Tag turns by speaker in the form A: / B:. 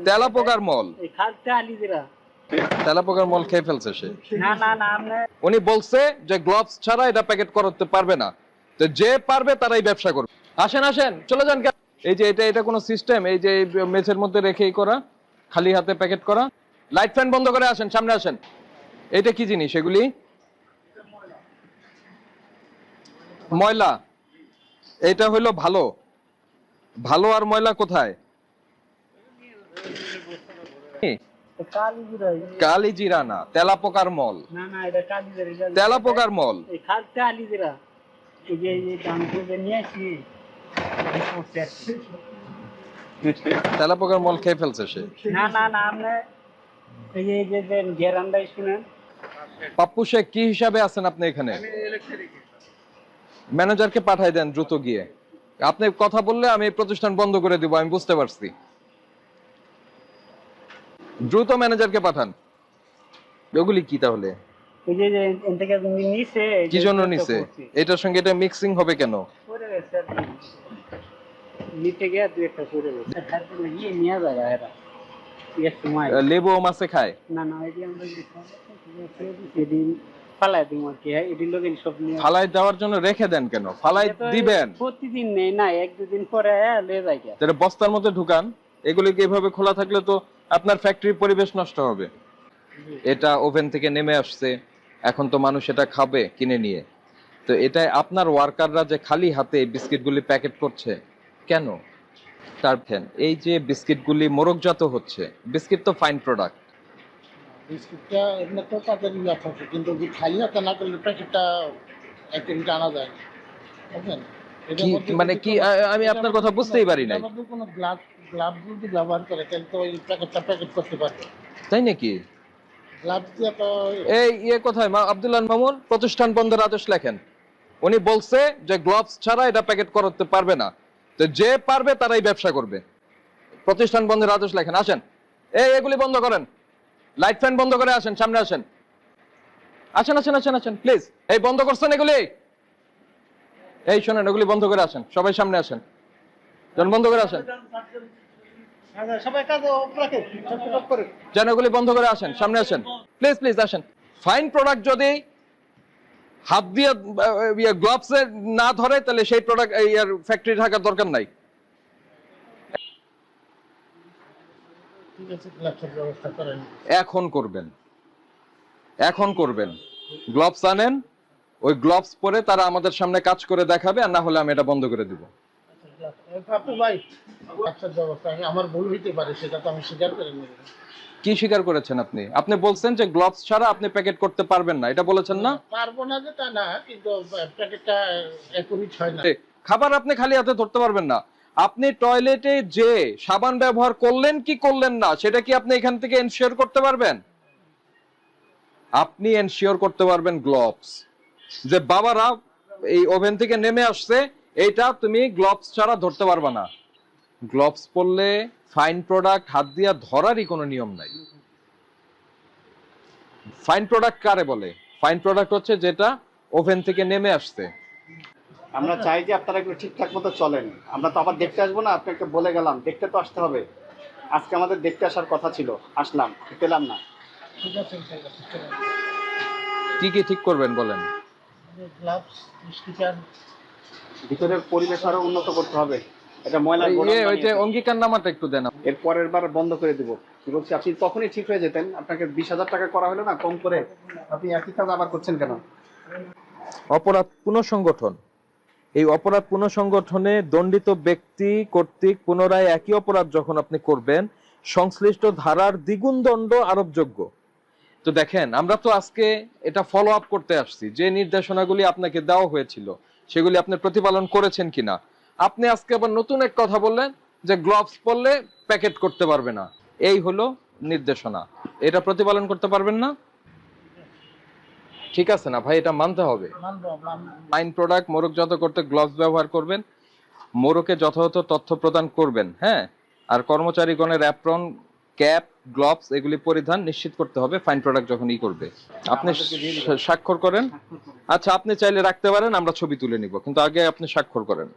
A: তেলাপোকার মল, তেলাপোকার মল খেয়ে ফেলছে সে। উনি বলছে যে গ্লাভস ছাড়া এটা প্যাকেট করতে পারবে না, তো যে পারবে তারাই ব্যবসা করবে। আসেন আসেন, চলে যান। এই যে এটা কোনো সিস্টেম? এই যে মেঝের মধ্যে রেখেই করা, খালি হাতে প্যাকেট করা। লাইট ফ্যান বন্ধ করে আসেন, সামনে আসেন। এটা কি জিনিস এগুলি? ময়লা। এটা হইলো ভালো, ভালো আর ময়লা কোথায়? কালিজিরা না, তেলাপোকার মল। তেলাপোকার মল। তেলাপোকার মল খেয়ে ফেলছে সে। পাপ্পু শেখ, কি হিসাবে আছেন আপনি এখানে? ম্যানেজারকে পাঠাই দেন দ্রুত গিয়ে। আপনি কথা বললে আমি প্রতিষ্ঠান বন্ধ করে দিব, আমি বুঝতে পারছি। দ্রুত ম্যানেজারকে পাঠান। ওগুলি কি তাহলে? কি জন্য নিছে? এটার সঙ্গে এটা মিক্সিং হবে কেন? লেবু মাছে খায় না? ফালাই দেওয়ার জন্য রেখে দেন কেন? ফালাই দিবেন
B: প্রতিদিন নেই না, এক দুদিন পরে
A: বস্তার মধ্যে ঢুকান। এগুলিকে এভাবে খোলা থাকলে তো আপনার ফ্যাক্টরির পরিবেশ নষ্ট হবে। এটা ওভেন থেকে নেমে আসছে, এখন তো মানুষ এটা খাবে কিনে নিয়ে। তো এটাই আপনার ওয়ার্কাররা যে খালি হাতে বিস্কিটগুলি প্যাকেট করছে কেন? তার এই যে বিস্কিটগুলি মোড়কজাত হচ্ছে, বিস্কিট তো ফাইন প্রোডাক্ট।
C: বিস্কিটটা এমনি তো তাদের ইয়ে থাকে, কিন্তু খালি হাতে না করলে প্যাকেটটা একটা আনা যায়, বুঝলেন?
A: মানে কি, আমি আপনার কথা বুঝতেই পারি নাই।
C: কোনো গ্লাভ যদি ব্যবহার করে তাহলে তো ওই প্যাকেটটা প্যাকেট করতে পারবে,
A: তাই নাকি?
C: গ্লাভ দিয়ে তো
A: এই কোথায় আব্দুল্লাহ মামুন? প্রতিষ্ঠান বন্ধের আদেশ লেখেন। উনি বলছে যে গ্লাভস ছাড়া এটা প্যাকেট করতে পারবে না, তো যে পারবে তারাই ব্যবসা করবে। প্রতিষ্ঠান বন্ধের আদেশ লেখেন। আসেন, এগুলি বন্ধ করেন। লাইট ফ্যান বন্ধ করে আসেন, সামনে আসেন। আসেন আসেন আসেন আসেন প্লিজ। এই বন্ধ করছেন এগুলি? এই শোনেন, এগুলি বন্ধ করে আসেন, সবাই সামনে আসেন। বন্ধ করে আসেন, যেন এগুলি বন্ধ করে আসেন, সামনে আসেন প্লিজ প্লিজ আসেন। ফাইন প্রোডাক্ট যদি হাত দিয়ে গ্লাভস না ধরে তাহলে সেই প্রোডাক্ট ফ্যাক্টরি থাকার দরকার নাই। এখন করবেন, এখন করবেন। গ্লাভস আনেন, ওই গ্লাভস পরে তারা আমাদের সামনে কাজ করে দেখাবে, আর না হলে আমি এটা বন্ধ করে দিব।
C: আমার ভুল হইতে পারে, সেটা তো আমি স্বীকার করে নিব।
A: কি স্বীকার করেছেন আপনি? আপনি বলছেন যে গ্লাভস ছাড়া আপনি প্যাকেট করতে পারবেন না, এটা বলেছেন না?
C: পারবো না যে তা না, কিন্তু প্যাকেটটা একুরেট হয় না।
A: খাবার আপনি খালি হাতে ধরতে পারবেন না। আপনি টয়লেটে যে সাবান ব্যবহার করলেন কি করলেন না, সেটা কি আপনি এখান থেকে এনশিওর করতে পারবেন? আপনি এনশিওর করতে পারবেন গ্লাভস, যে বাবারা এই ওভেন থেকে নেমে আসছে, এইটা তুমি গ্লাভস ছাড়া ধরতে পারবে না। গ্লাভস পরলে ফাইন প্রোডাক্ট হাত দিয়ে ধরারই কোনো নিয়ম নাই। ফাইন প্রোডাক্ট কারে বলে? ফাইন প্রোডাক্ট হচ্ছে যেটা ওভেন থেকে নেমে আসছে।
D: আমরা চাই যে আপনারা একটু ঠিকঠাক মতো চলেন। আমরা তো আবার দেখতে আসবো না, আপনাকে বলে গেলাম, দেখতে তো আসতে হবে। আজকে আমাদের দেখতে আসার কথা ছিল, আসলাম, পেলাম না।
C: ঠিক আছে,
A: কি কি ঠিক করবেন বলেন?
C: গ্লাভস, স্টিকার,
D: ভিতরের পরিবেশ আরো উন্নত করতে হবে। এটা ময়লা
A: ওই যে অঙ্গীকার নামাটা একটু দেন।
D: এর পরের বার বন্ধ করে দিব। কি বলছি, আপনি তখনই ঠিক হয়ে যেতেন। আপনাকে 20,000 টাকা করা হলো না কম করে, আপনি একই কাজ আবার করছেন কেন?
A: অপরাধ পুনঃসংগঠন, এই অপরাধ পুনঃসংগঠনে দণ্ডিত ব্যক্তি কর্তৃক পুনরায় একই অপরাধ যখন আপনি করবেন, সংশ্লিষ্ট ধারার দ্বিগুণ দণ্ড আরোপযোগ্য। তো দেখেন, আমরা তো আজকে এটা ফলো আপ করতে আসছি, যে নির্দেশনাগুলি আপনাকে দেওয়া হয়েছিল সেগুলি আপনি প্রতিপালন করেছেন কিনা। আপনি আজকে আবার নতুন এক কথা বললেন যে গ্লাভস পরলে প্যাকেট করতে পারবে না। এই হলো নির্দেশনা, এটা প্রতিপালন করতে পারবেন না। ঠিক আছে না ভাই, এটা মানতে হবে। ফাইন প্রোডাক্ট মোড়কজাত করতে গ্লাভস ব্যবহার করবেন, মোড়কে যথাযথ তথ্য প্রদান করবেন। হ্যাঁ, আর কর্মচারীগণের অ্যাপ্রন, ক্যাপ, গ্লাভস এগুলি পরিধান নিশ্চিত করতে হবে ফাইন প্রোডাক্ট যখন করবে। আপনি স্বাক্ষর করেন। আচ্ছা, আপনি চাইলে রাখতে পারেন, আমরা ছবি তুলে নিব, কিন্তু আগে আপনি স্বাক্ষর করেন।